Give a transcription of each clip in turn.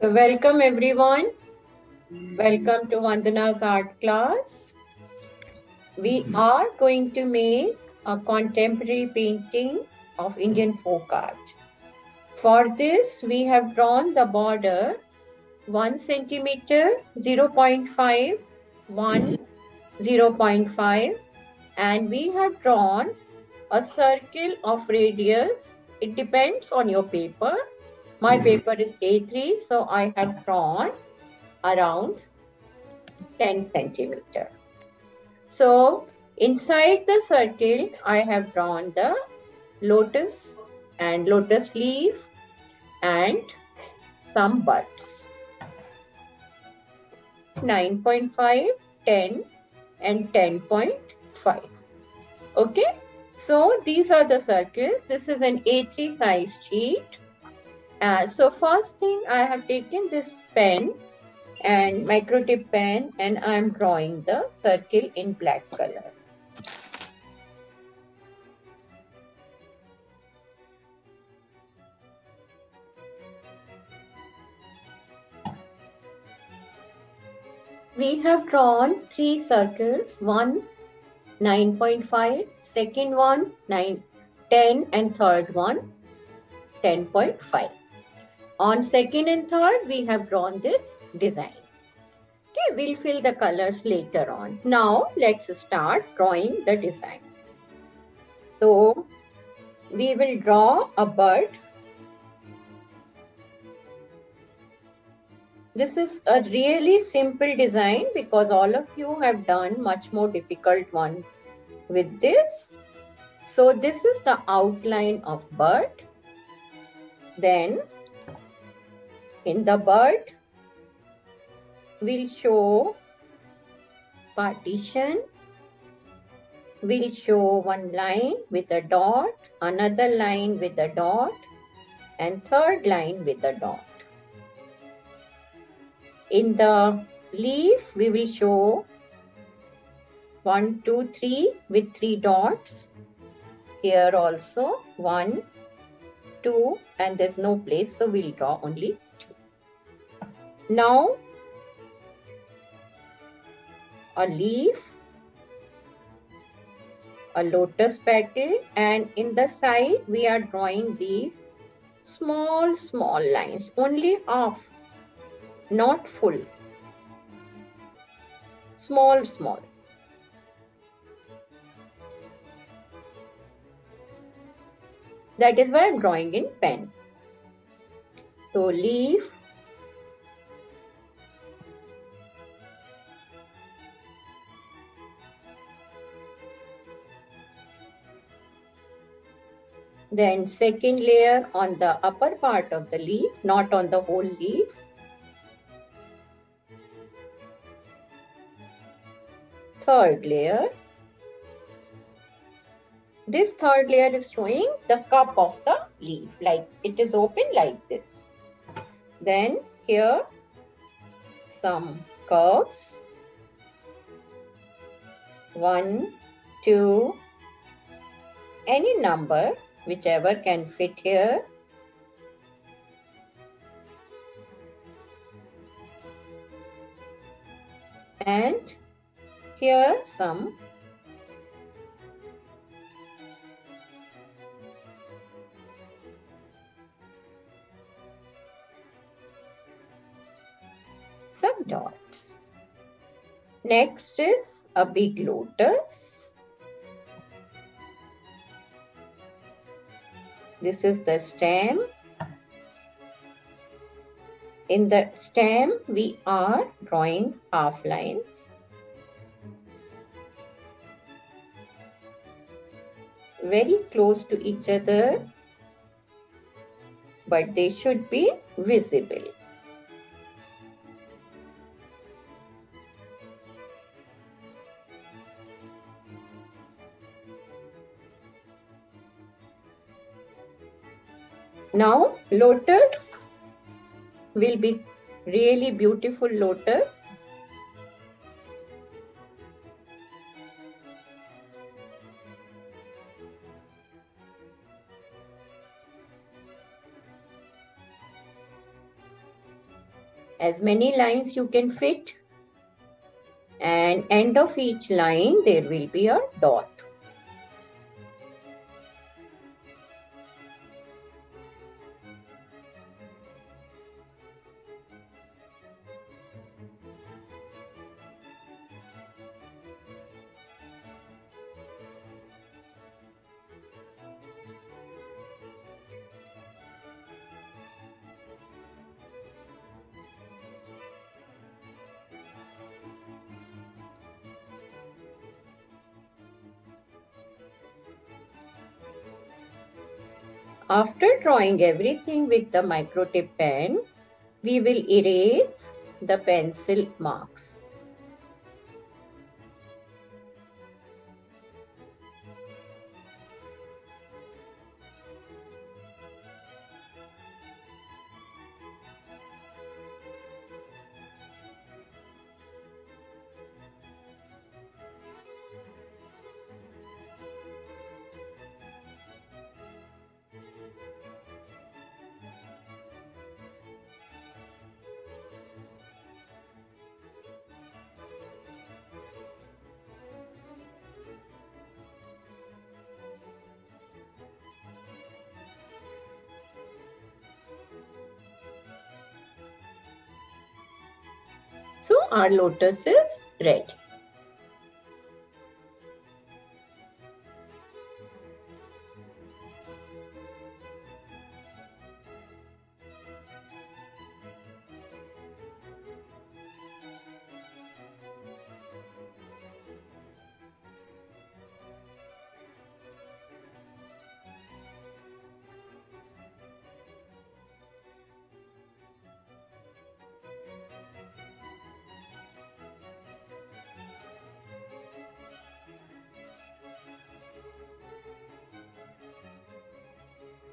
So welcome everyone. Welcome to Vandana's art class. We are going to make a contemporary painting of Indian folk art. For this, we have drawn the border 1 centimeter, 0.5, 1, 0.5, and we have drawn a circle of radius. It depends on your paper. My paper is A3, so I have drawn around 10 centimeter. So inside the circle, I have drawn the lotus and lotus leaf and some buds. 9.5, 10 and 10.5. Okay. So these are the circles. This is an A3 size sheet. So first thing, I have taken this pen and micro tip pen and I am drawing the circle in black color. We have drawn 3 circles, one 9.5, second one 9, 10 and third one 10.5. On second and third, we have drawn this design. Okay, we'll fill the colors later on. Now, let's start drawing the design. So, we will draw a bird. This is a really simple design because all of you have done much more difficult one with this. So, this is the outline of bird. Then, in the bird, we'll show partition. We'll show one line with a dot, another line with a dot, and third line with a dot. In the leaf, we will show 1, 2, 3 with 3 dots. Here also 1, 2, and there's no place, so we'll draw only 2. Now, a leaf, a lotus petal, and in the side we are drawing these small lines, only half, not full, small. That is why I'm drawing in pen. So leaf, then second layer on the upper part of the leaf, not on the whole leaf. Third layer. This third layer is showing the cup of the leaf, like it is open like this. Then here some curves. 1, 2, any number, whichever can fit here. And here some dots. Next is a big lotus. This is the stem. In the stem, we are drawing half lines. Very close to each other, but they should be visible. Now, lotus will be really beautiful lotus. as many lines you can fit, and end of each line there will be a dot. After drawing everything with the micro tip pen, we will erase the pencil marks. So our lotus is ready.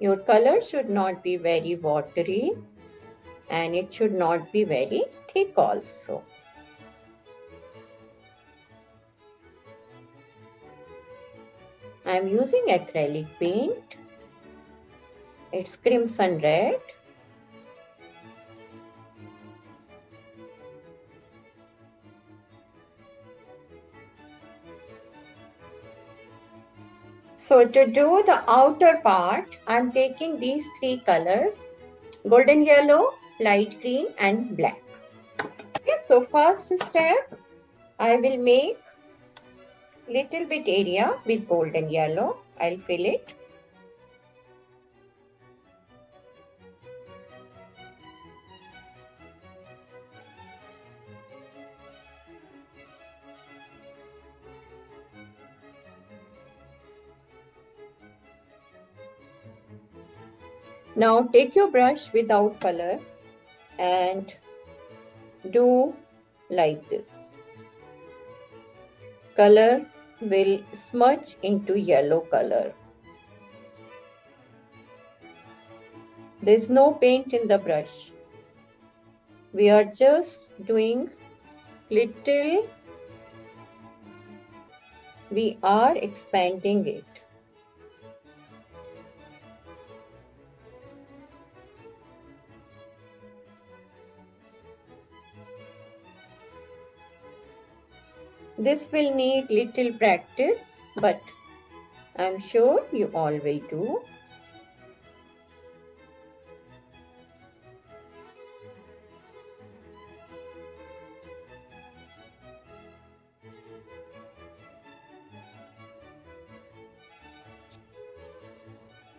Your color should not be very watery and it should not be very thick also. I am using acrylic paint. It's crimson red. So to do the outer part, I am taking these three colors: golden yellow, light green and black. Okay, so first step, I will make little bit area with golden yellow. I'll fill it. Now take your brush without color and do like this. Color will smudge into yellow color. There is no paint in the brush. We are just doing little, we are expanding it. This will need little practice, but I'm sure you all will do.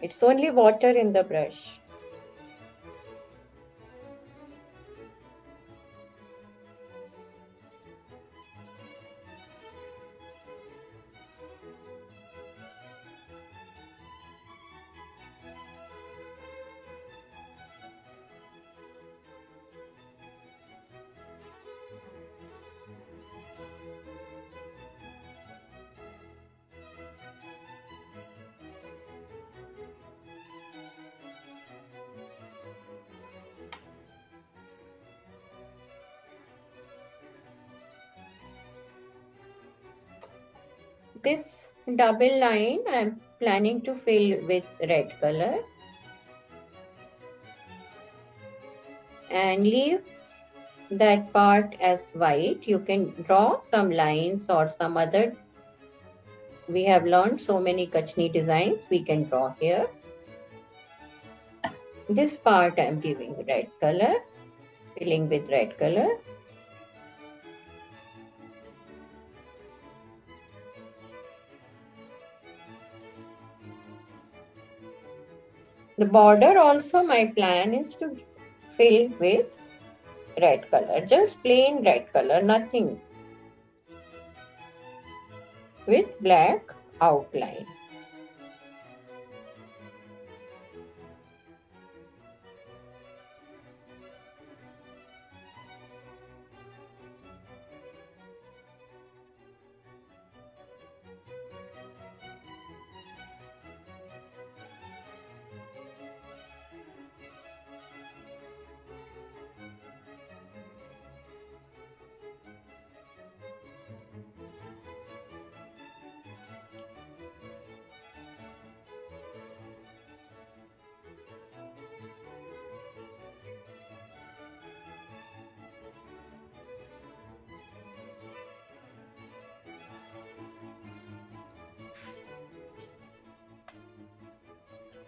It's only water in the brush. This double line I am planning to fill with red color and leave that part as white. You can draw some lines or some other. We have learned so many Kachni designs we can draw here. This part I am giving red color, filling with red color. The border also my plan is to fill with red color, just plain red color, nothing, with black outline.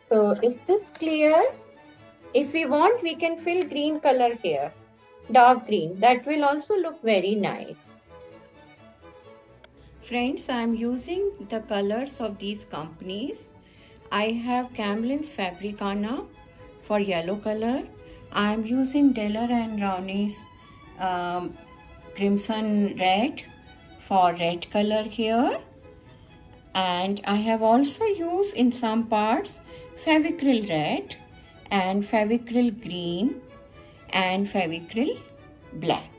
So is this clear? If we want, we can fill green color here, dark green. That will also look very nice. Friends, I am using the colors of these companies. I have Camlin's Fabricana for yellow color. I am using Diller and Rowney's Crimson Red for red color here. And I have also used in some parts Fevicryl Red and Fevicryl Green and Fevicryl Black.